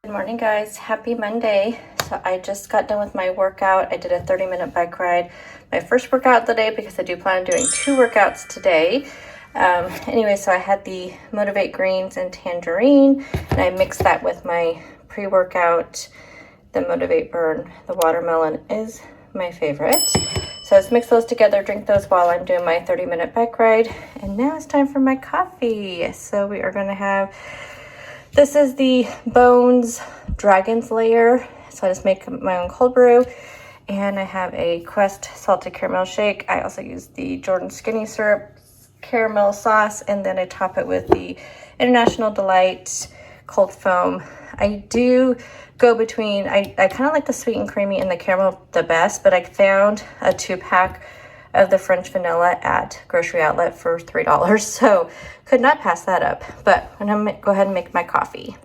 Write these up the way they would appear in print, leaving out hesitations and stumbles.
Good morning, guys. Happy Monday. So I just got done with my workout. I did a 30-minute bike ride. My first workout of the day because I do plan on doing 2 workouts today. Anyway, so I had the Motivate Greens and Tangerine, and I mixed that with my pre-workout, the Motivate Burn. The watermelon is my favorite. So let's mix those together, drink those while I'm doing my 30-minute bike ride. And now it's time for my coffee. So we are going to have... This is the Bones Dragon's Lair. So I just make my own cold brew. And I have a Quest salted caramel shake. I also use the Jordan Skinny Syrup caramel sauce. And then I top it with the International Delight cold foam. I do go between, I kind of like the sweet and creamy and the caramel the best. But I found a 2-pack of the French vanilla at grocery outlet for $3, so could not pass that up. But I'm gonna go ahead and make my coffee.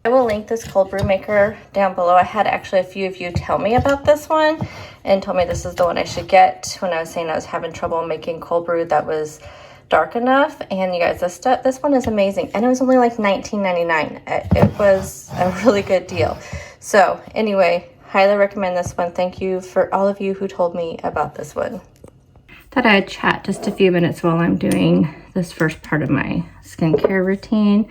I will link this cold brew maker down below. I had actually a few of you tell me about this one and told me this is the one I should get when I was saying I was having trouble making cold brew that was dark enough. And you guys, this one is amazing, and it was only like $19.99. It was a really good deal. So anyway, highly recommend this one. Thank you for all of you who told me about this one. Thought I'd chat just a few minutes while I'm doing this first part of my skincare routine.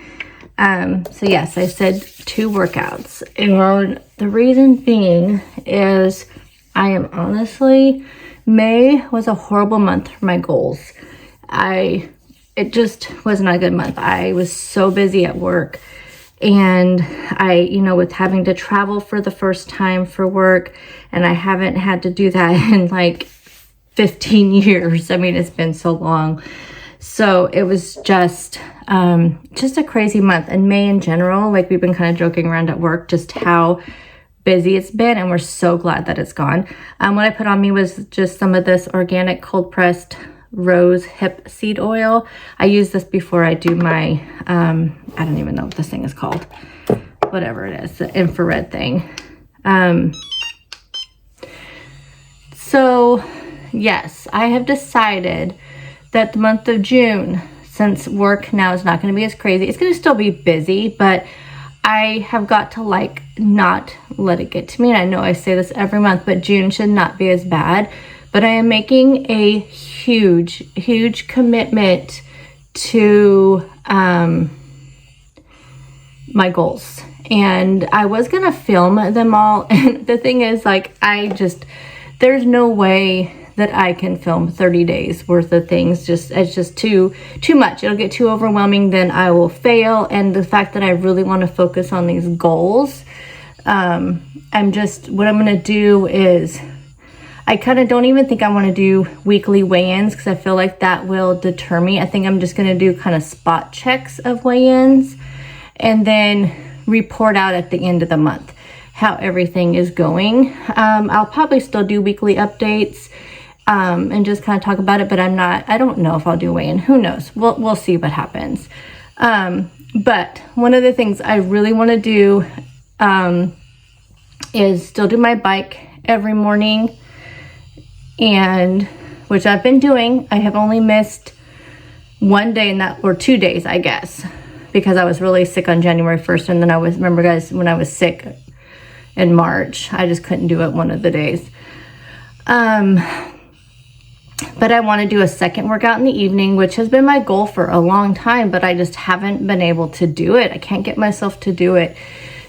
So yes, I said 2 workouts, and the reason being is I am honestly, May was a horrible month for my goals. It just was not a good month. I was so busy at work, and with having to travel for the first time for work, and I haven't had to do that in like 15 years. I mean, it's been so long. So it was just a crazy month. And May in general, like we've been kind of joking around at work, just how busy it's been. And we're so glad that it's gone. What I put on me was just some of this organic cold pressed rose hip seed oil. I use this before I do my, I don't even know what this thing is called. Whatever it is, the infrared thing. So yes, I have decided that the month of June, since work now is not going to be as crazy, it's going to still be busy, but I have got to not let it get to me. And I know I say this every month, but June should not be as bad. But I am making a huge commitment to my goals. And I was going to film them all. And the thing is, there's no way that I can film 30 days worth of things. It's just too much. It'll get too overwhelming, then I will fail. And the fact that I really want to focus on these goals, what I'm gonna do is, I kind of don't even think I want to do weekly weigh-ins because I feel like that will deter me. I think I'm just gonna do kind of spot checks of weigh-ins and then report out at the end of the month how everything is going. I'll probably still do weekly updates and just kind of talk about it, but I don't know if I'll do weigh-in. Who knows? We'll see what happens. But one of the things I really want to do is still do my bike every morning, and which I've been doing. I have only missed 1 day or 2 days, I guess, because I was really sick on January 1st. And then remember guys, when I was sick in March, I just couldn't do it one of the days. But I want to do a second workout in the evening, which has been my goal for a long time, but I just haven't been able to do it. I can't get myself to do it.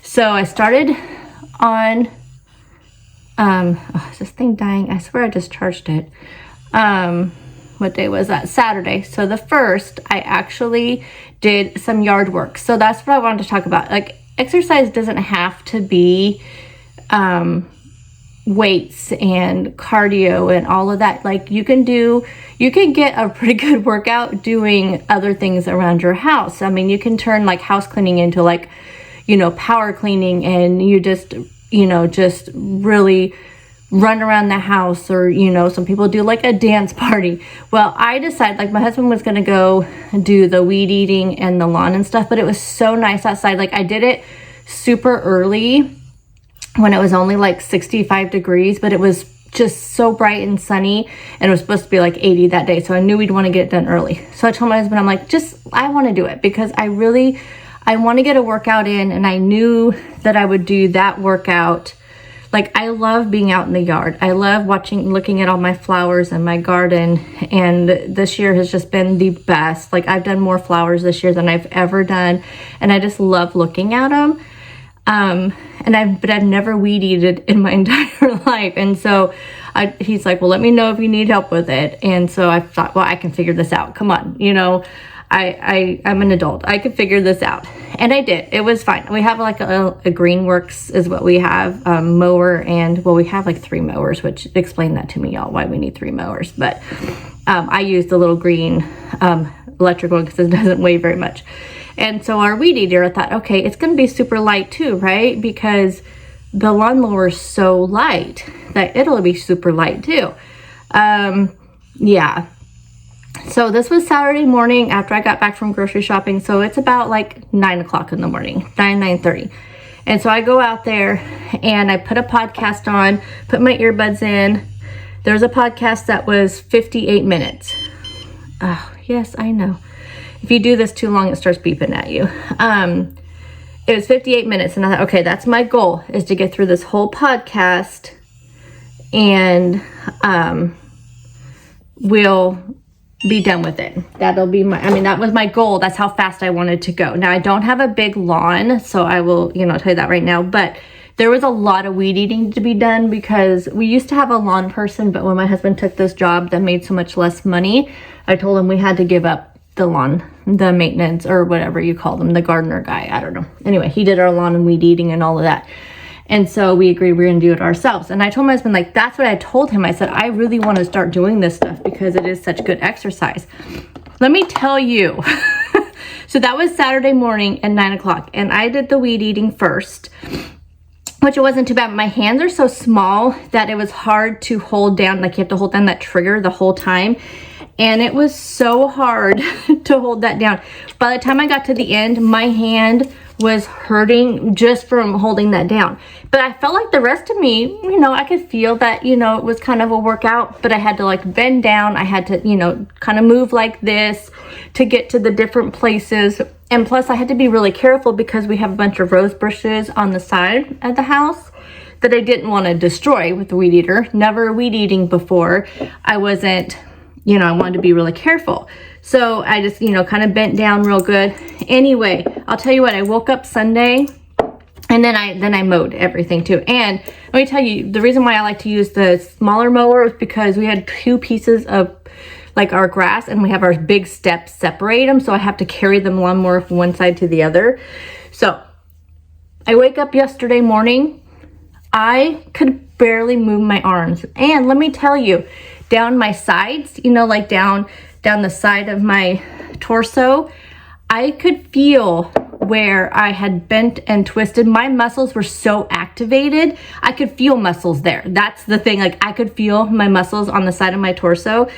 So I started on, is this thing dying? I swear I just charged it. What day was that? Saturday. So the first, I actually did some yard work. So that's what I wanted to talk about. Exercise doesn't have to be, weights and cardio and all of that. You can get a pretty good workout doing other things around your house. I mean, you can turn house cleaning into power cleaning, and you just really run around the house, or some people do a dance party. Well, I decided my husband was going to go do the weed eating and the lawn and stuff, but it was so nice outside. I did it super early when it was only 65 degrees, but it was just so bright and sunny, and it was supposed to be 80 that day. So I knew we'd want to get it done early. So I told my husband, I'm I want to do it because I I want to get a workout in, and I knew that I would do that workout. Like, I love being out in the yard. I love looking at all my flowers and my garden. And this year has just been the best. Like, I've done more flowers this year than I've ever done. And I just love looking at them. But I've never weed eated in my entire life. And so he's like, well, let me know if you need help with it. And so I thought, well, I can figure this out. Come on. You know, I'm an adult. I could figure this out. And I did. It was fine. We have like a Greenworks is what we have, mower, and well, we have like 3 mowers, which explain that to me, y'all, why we need 3 mowers. But I use the little green electric one because it doesn't weigh very much. And so our weed eater, I thought, okay, it's going to be super light too, right? Because the lawnmower is so light that it'll be super light too. Yeah. So this was Saturday morning after I got back from grocery shopping. So it's about like 9 o'clock in the morning, 9:30. And so I go out there and I put a podcast on, put my earbuds in. There's a podcast that was 58 minutes. Oh, yes, I know. If you do this too long, it starts beeping at you. It was 58 minutes. And I thought, okay, that's my goal, is to get through this whole podcast, and we'll be done with it. That'll be that was my goal. That's how fast I wanted to go. Now, I don't have a big lawn, so I will, tell you that right now, but there was a lot of weed eating to be done because we used to have a lawn person, but when my husband took this job that made so much less money, I told him we had to give up the lawn, the maintenance, or whatever you call them, the gardener guy. I don't know. Anyway, he did our lawn and weed eating and all of that. And so we agreed we were going to do it ourselves. And I told my husband, like, that's what I told him. I said, I really want to start doing this stuff because it is such good exercise. Let me tell you. So that was Saturday morning at 9 o'clock. And I did the weed eating first, which it wasn't too bad. My hands are so small that it was hard to hold down. Like, you have to hold down that trigger the whole time. And it was so hard to hold that down. By the time I got to the end, my hand was hurting just from holding that down. But I felt like the rest of me, I could feel that, it was kind of a workout, but I had to like bend down. I had to, kind of move like this to get to the different places. And plus I had to be really careful because we have a bunch of rose bushes on the side of the house that I didn't want to destroy with the weed eater. Never weed eating before. I wasn't, I wanted to be really careful. So I just, kind of bent down real good. Anyway, I'll tell you what, I woke up Sunday and then I mowed everything too. And let me tell you, the reason why I like to use the smaller mower is because we had 2 pieces of like our grass and we have our big steps separate them. So I have to carry them lawnmower from one side to the other. So I wake up yesterday morning, I could barely move my arms. And let me tell you, down my sides, like down the side of my torso, I could feel where I had bent and twisted. My muscles were so activated. I could feel muscles there. That's the thing. Like, I could feel my muscles on the side of my torso,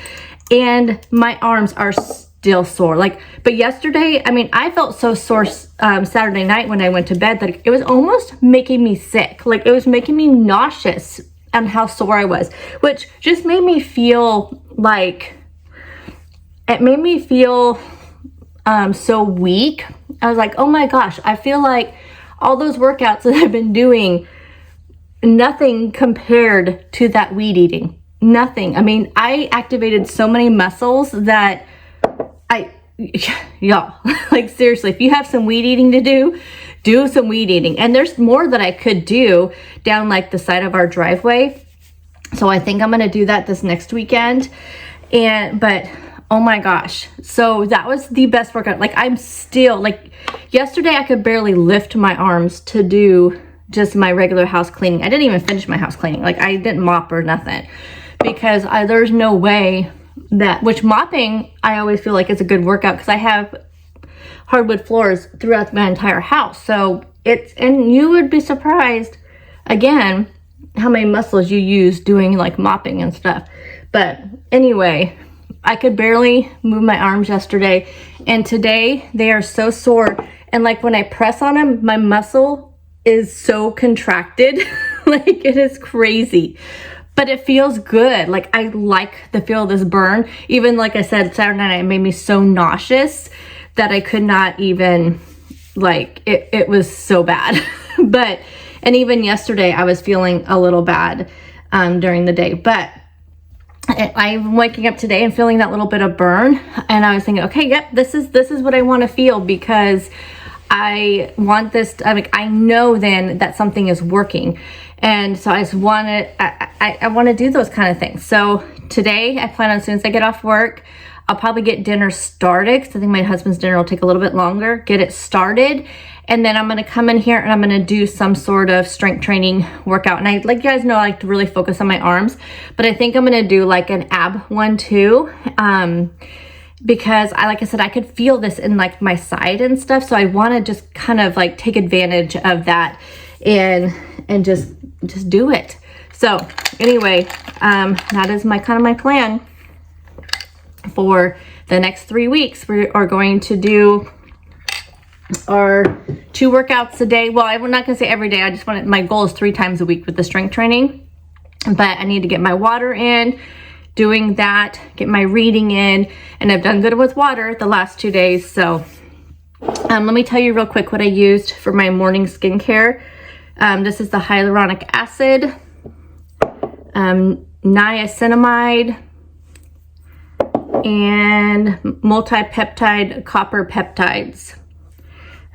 and my arms are still sore. But yesterday, I felt so sore Saturday night when I went to bed that it was almost making me sick. Like, it was making me nauseous on how sore I was, which just made me feel like, it made me feel so weak. I was like, oh my gosh, I feel like all those workouts that I've been doing, nothing compared to that weed eating. Nothing. I activated so many muscles that y'all, like, seriously, if you have some weed eating to do some weed eating. And there's more that I could do down like the side of our driveway. So I think I'm going to do that this next weekend. But oh my gosh. So that was the best workout. Like, I'm still, like, yesterday I could barely lift my arms to do just my regular house cleaning. I didn't even finish my house cleaning. Like, I didn't mop or nothing because there's no way which mopping I always feel like is a good workout because I have hardwood floors throughout my entire house. So and you would be surprised again how many muscles you use doing like mopping and stuff. But anyway, I could barely move my arms yesterday, and today they are so sore. And like when I press on them, my muscle is so contracted. Like, it is crazy, but it feels good. Like, I like the feel of this burn. Even like I said, Saturday night, it made me so nauseous that I could not even like it was so bad. And even yesterday I was feeling a little bad during the day, but I'm waking up today and feeling that little bit of burn, and I was thinking, okay, yep, this is what I want to feel, because I want this I know then that something is working. And so I just want to, I want to do those kind of things. So today I plan on, as soon as I get off work, I'll probably get dinner started, because I think my husband's dinner will take a little bit longer, get it started. And then I'm going to come in here and I'm going to do some sort of strength training workout. And I, like you guys know, I like to really focus on my arms, but I think I'm going to do like an ab one too. Because like I said, I could feel this in like my side and stuff. So I want to just kind of like take advantage of that and just do it. So anyway, that is my plan for the next 3 weeks. We are going to do our 2 workouts a day. Well, I'm not gonna say every day. I just want my goal is 3 times a week with the strength training, but I need to get my water in, doing that, get my reading in, and I've done good with water the last 2 days. So let me tell you real quick what I used for my morning skincare. This is the hyaluronic acid, niacinamide, and multi-peptide copper peptides.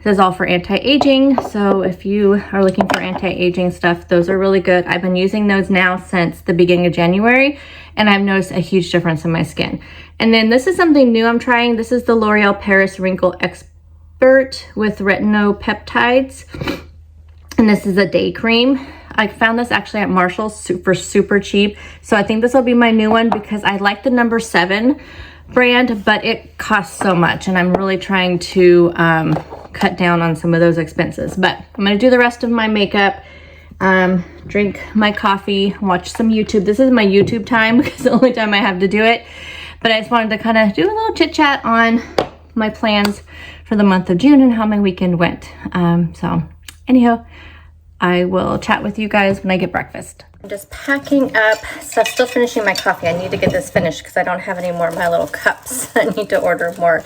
This is all for anti-aging. So if you are looking for anti-aging stuff, those are really good. I've been using those now since the beginning of January, and I've noticed a huge difference in my skin. And then this is something new I'm trying. This is the L'Oreal Paris Wrinkle Expert with retinopeptides. And this is a day cream. I found this actually at Marshall's for super cheap. So I think this will be my new one, because I like the number 7 brand, but it costs so much, and I'm really trying to cut down on some of those expenses. But I'm gonna do the rest of my makeup, drink my coffee, watch some YouTube. This is my YouTube time because it's the only time I have to do it. But I just wanted to kind of do a little chit chat on my plans for the month of June and how my weekend went. So anyhow, I will chat with you guys when I get breakfast. I'm just packing up, so I'm still finishing my coffee. I need to get this finished because I don't have any more of my little cups. I need to order more.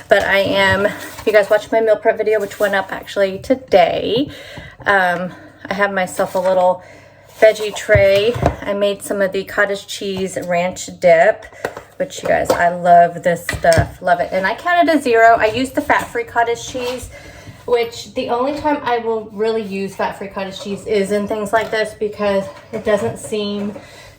But I am, if you guys watched my meal prep video, which went up actually today, I have myself a little veggie tray. I made some of the cottage cheese ranch dip, which you guys, I love this stuff, love it. And I counted as 0. I used the fat-free cottage cheese, which the only time I will really use fat-free cottage cheese is in things like this, because it doesn't seem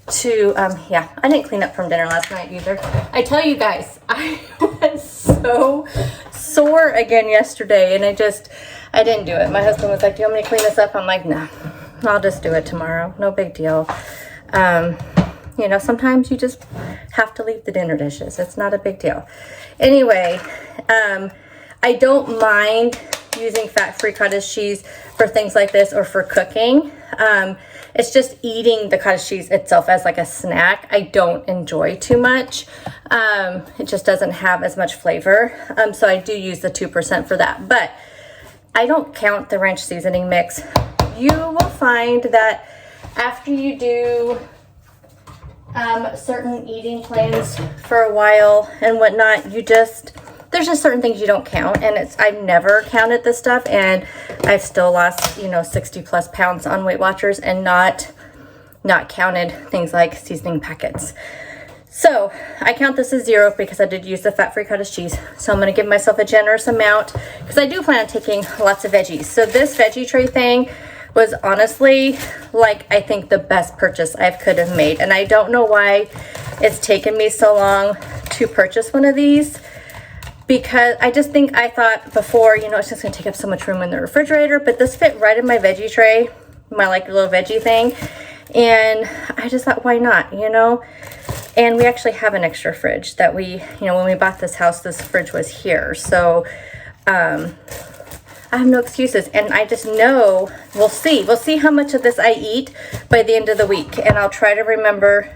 to, yeah, I didn't clean up from dinner last night either. I tell you guys, I was so sore again yesterday, and I didn't do it. My husband was like, do you want me to clean this up? I'm like, no, I'll just do it tomorrow. No big deal. You know, sometimes you just have to leave the dinner dishes. It's not a big deal. Anyway, I don't mind using fat-free cottage cheese for things like this or for cooking. It's just eating the cottage cheese itself as like a snack I don't enjoy too much. It just doesn't have as much flavor. So I do use the 2% for that, but I don't count the ranch seasoning mix. You will find that after you do certain eating plans for a while and whatnot, there's just certain things you don't count, and I've never counted this stuff, and I've still lost, 60 plus pounds on Weight Watchers and not counted things like seasoning packets. So I count this as 0 because I did use the fat-free cottage cheese. So I'm going to give myself a generous amount because I do plan on taking lots of veggies. So this veggie tray thing was honestly, I think the best purchase I could have made. And I don't know why it's taken me so long to purchase one of these, because I thought before, it's just going to take up so much room in the refrigerator, but this fit right in my veggie tray, my little veggie thing. And I just thought, why not, And we actually have an extra fridge that we, when we bought this house, this fridge was here. So, I have no excuses, and I just know we'll see how much of this I eat by the end of the week, and I'll try to remember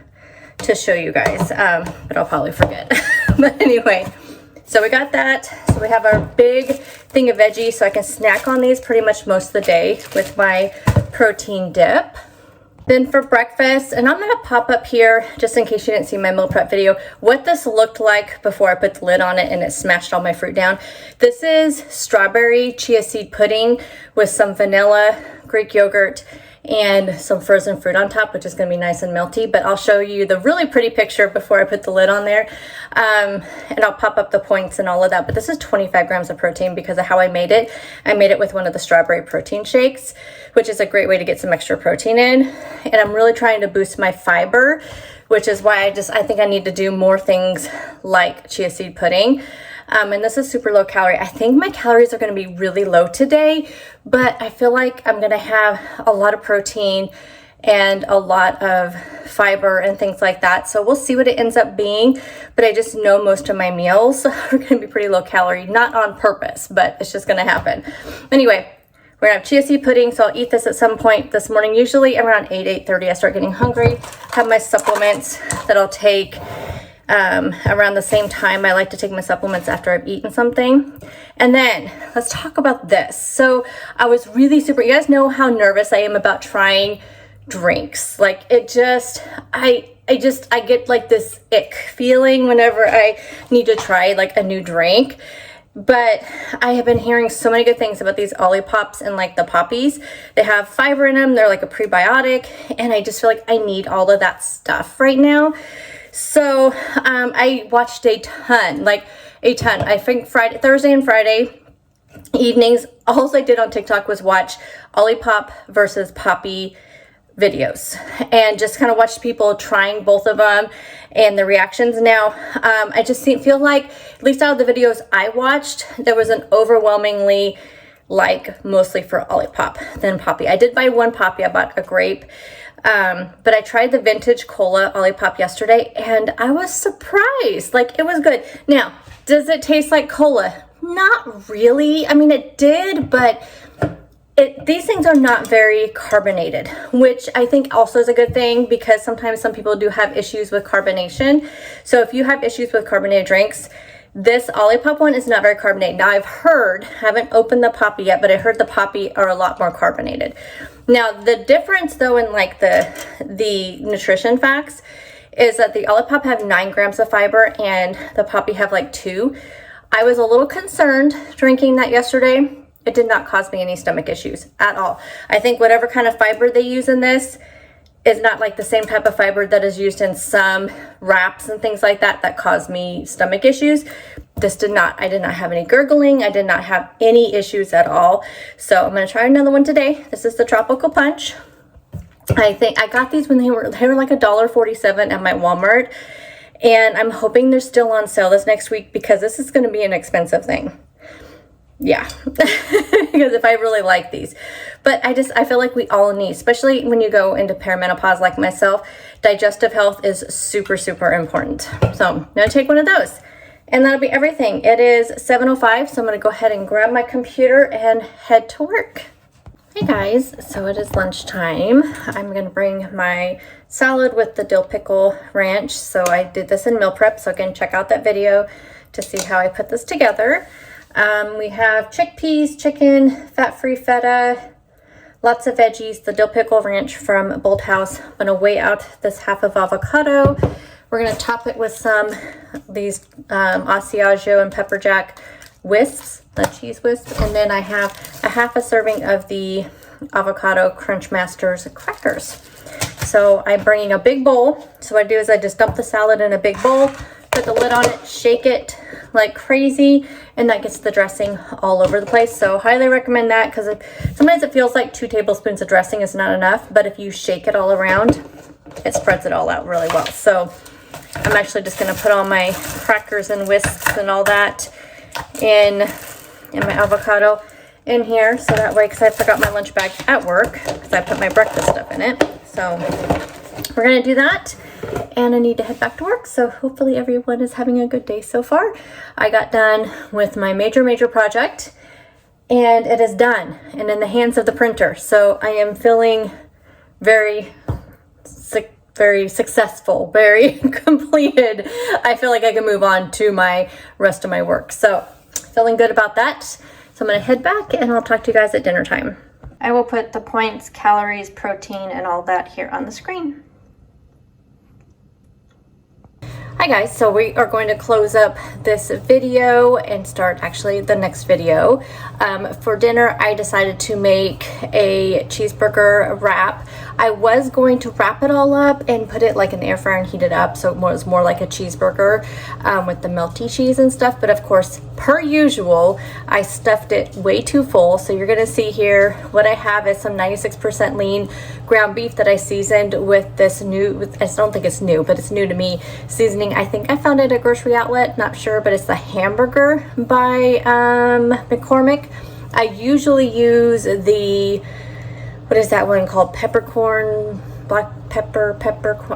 to show you guys, but I'll probably forget. But anyway, so we got that. So we have our big thing of veggies, so I can snack on these pretty much most of the day with my protein dip. Then for breakfast, and I'm gonna pop up here, just in case you didn't see my meal prep video, what this looked like before I put the lid on it and it smashed all my fruit down. This is strawberry chia seed pudding with some vanilla, Greek yogurt, and some frozen fruit on top, which is going to be nice and melty. But I'll show you the really pretty picture before I put the lid on there, and I'll pop up the points and all of that. But this is 25 grams of protein because of how I made it. I made it with one of the strawberry protein shakes, which is a great way to get some extra protein in. And I'm really trying to boost my fiber, which is why I think I need to do more things like chia seed pudding. And this is super low calorie. I think my calories are going to be really low today, but I feel like I'm going to have a lot of protein and a lot of fiber and things like that. So we'll see what it ends up being, but I just know most of my meals are going to be pretty low calorie, not on purpose, but it's just going to happen. Anyway, we're gonna have chia seed pudding, so I'll eat this at some point this morning. Usually around 8:30 I start getting hungry. Have my supplements that I'll take around the same time. I like to take my supplements after I've eaten something. And then let's talk about this. So I was really you guys know how nervous I am about trying drinks. Like it just, I get like this ick feeling whenever I need to try like a new drink. But I have been hearing so many good things about these Olipops and like the poppies. They have fiber in them. They're like a prebiotic. And I just feel like I need all of that stuff right now. So I watched a ton. I think Thursday and Friday evenings, all I did on TikTok was watch Olipop versus Poppy videos and just kind of watched people trying both of them and the reactions. Now, I just feel like, at least out of the videos I watched, there was an overwhelmingly mostly for Olipop than Poppy. I did buy one Poppy. I bought a grape. But I tried the vintage cola Olipop yesterday and I was surprised. Like it was good. Now, does it taste like cola? Not really. I mean, it did, but these things are not very carbonated, which I think also is a good thing because sometimes some people do have issues with carbonation. So if you have issues with carbonated drinks, this Olipop one is not very carbonated. Now haven't opened the Poppy yet, but I heard the Poppy are a lot more carbonated. Now the difference though in like the nutrition facts is that the Olipop have 9 grams of fiber and the Poppy have like 2. I was a little concerned drinking that yesterday. It did not cause me any stomach issues at all. I think whatever kind of fiber they use in this is not like the same type of fiber that is used in some wraps and things like that that cause me stomach issues. This did not. I did not have any gurgling. I did not have any issues at all. So I'm going to try another one today. This is the Tropical Punch. I think I got these when they were like $1.47 at my Walmart. And I'm hoping they're still on sale this next week because this is going to be an expensive thing. Yeah, because if I really like these, but I feel like we all need, especially when you go into perimenopause like myself, digestive health is super, super important. So I'm going to take one of those and that'll be everything. It is 7:05. So I'm going to go ahead and grab my computer and head to work. Hey guys, so it is lunchtime. I'm going to bring my salad with the dill pickle ranch. So I did this in meal prep. So again, check out that video to see how I put this together. We have chickpeas, chicken, fat-free feta, lots of veggies, the dill pickle ranch from Bold House. I'm going to weigh out this half of avocado. We're going to top it with some these Asiago and pepper jack wisps, the cheese wisps. And then I have a half a serving of the avocado Crunch Masters crackers. So I'm bringing a big bowl. So what I do is I just dump the salad in a big bowl, put the lid on it, shake it like crazy, and that gets the dressing all over the place. So highly recommend that because sometimes it feels like 2 tablespoons of dressing is not enough, but if you shake it all around, it spreads it all out really well. So I'm actually just going to put all my crackers and whisks and all that in my avocado in here, so that way, because I forgot my lunch bag at work because I put my breakfast stuff in it. So we're going to do that. And I need to head back to work, so hopefully everyone is having a good day so far. I got done with my major project, and it is done and in the hands of the printer. So I am feeling very successful, very completed. I feel like I can move on to my rest of my work. So feeling good about that. So I'm going to head back, and I'll talk to you guys at dinner time. I will put the points, calories, protein, and all that here on the screen. Hi guys, so we are going to close up this video and start actually the next video. For dinner, I decided to make a cheeseburger wrap. I was going to wrap it all up and put it like in the air fryer and heat it up so it was more like a cheeseburger with the melty cheese and stuff. But of course, per usual, I stuffed it way too full. So you're gonna see here what I have is some 96% lean ground beef that I seasoned with this new, I don't think it's new, but it's new to me, seasoning. I think I found it at a grocery outlet, not sure, but it's the hamburger by McCormick. I usually use the, what is that one called? Peppercorn, black pepper,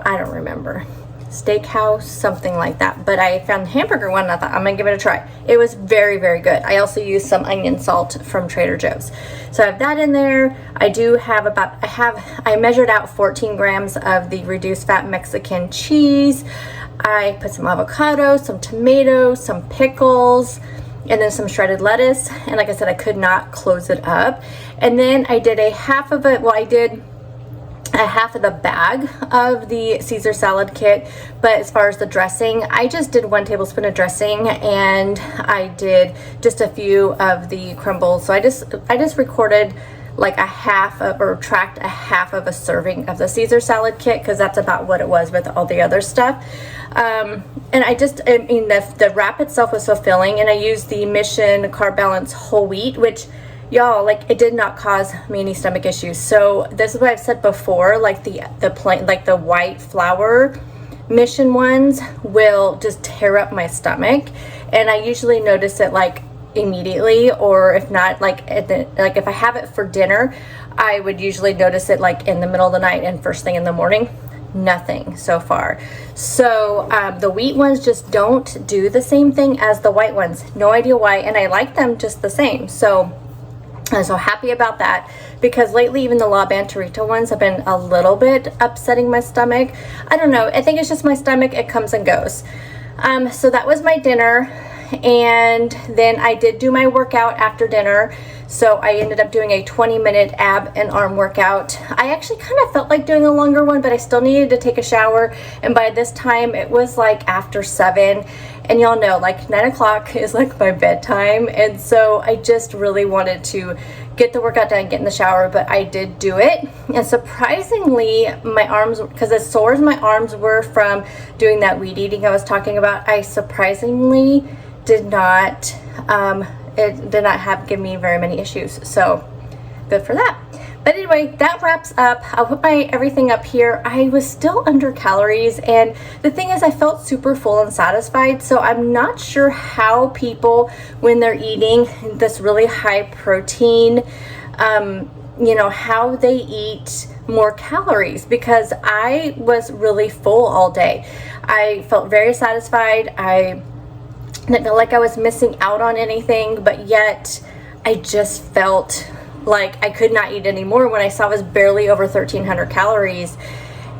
I don't remember. Steakhouse, something like that. But I found the hamburger one and I thought I'm gonna give it a try. It was very, very good. I also used some onion salt from Trader Joe's. So I have that in there. I do have about, I measured out 14 grams of the reduced fat Mexican cheese. I put some avocado, some tomatoes, some pickles, and then some shredded lettuce. And like I said, I could not close it up. And then I did a half of it, well, I did a half of the bag of the Caesar salad kit, but as far as the dressing, I just did 1 tablespoon of dressing and I did just a few of the crumbles. So I just recorded like a half of, or tracked a half of a serving of the Caesar salad kit because that's about what it was with all the other stuff. And I mean, the wrap itself was so filling, and I used the Mission Carb Balance whole wheat, which y'all, like, it did not cause me any stomach issues. So this is what I've said before, like the plain, like the white flour Mission ones will just tear up my stomach, and I usually notice it like immediately, or if not, like like if I have it for dinner, I would usually notice it like in the middle of the night and first thing in the morning. Nothing so far. So the wheat ones just don't do the same thing as the white ones. No idea why, and I like them just the same. So I'm so happy about that, because lately even the La Bantarita ones have been a little bit upsetting my stomach. I don't know, I think it's just my stomach, it comes and goes. So that was my dinner, and then I did do my workout after dinner. So I ended up doing a 20-minute ab and arm workout. I actually kind of felt like doing a longer one, but I still needed to take a shower, and by this time it was like after 7. And y'all know, like 9 o'clock is like my bedtime. And so I just really wanted to get the workout done, get in the shower, but I did do it. And surprisingly, my arms, because as sore as my arms were from doing that weed eating I was talking about, I surprisingly did not, it did not give me very many issues. So good for that. But anyway, that wraps up. I'll put my everything up here. I was still under calories, and the thing is I felt super full and satisfied. So I'm not sure how people, when they're eating this really high protein, you know, how they eat more calories, because I was really full all day. I felt very satisfied. I didn't feel like I was missing out on anything, but yet I just felt like I could not eat anymore when I saw it was barely over 1,300 calories.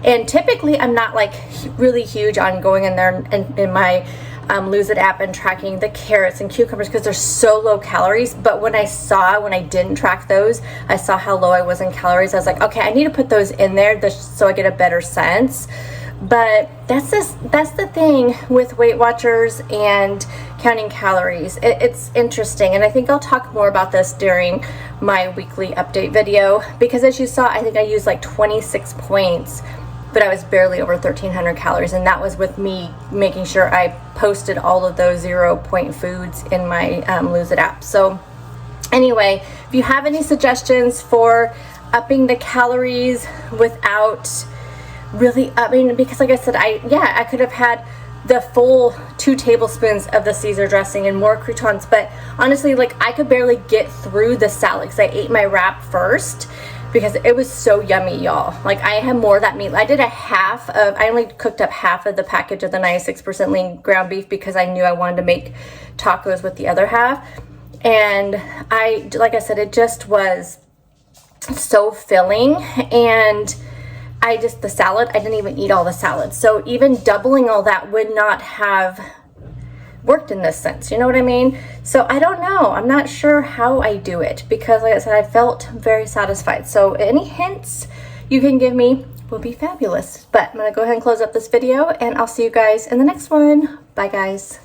And typically I'm not like really huge on going in there and in my Lose It app and tracking the carrots and cucumbers because they're so low calories. But when I didn't track those, I saw how low I was in calories. I was like, okay, I need to put those in there so I get a better sense. But that's the thing with Weight Watchers and counting calories. It's interesting, and I think I'll talk more about this during my weekly update video, because as you saw, I think I used like 26 points, but I was barely over 1,300 calories, and that was with me making sure I posted all of those 0-point foods in my Lose It app. So anyway, if you have any suggestions for upping the calories without really, I mean, because like I said, I could have had the full 2 tablespoons of the Caesar dressing and more croutons, but honestly, like, I could barely get through the salad because I ate my wrap first because it was so yummy, y'all. Like, I had more of that meat. I only cooked up half of the package of the 96% lean ground beef because I knew I wanted to make tacos with the other half. And like I said, it just was so filling, and the salad, I didn't even eat all the salad. So even doubling all that would not have worked in this sense, you know what I mean? So I don't know, I'm not sure how I do it, because like I said, I felt very satisfied. So any hints you can give me will be fabulous. But I'm gonna go ahead and close up this video, and I'll see you guys in the next one. Bye guys.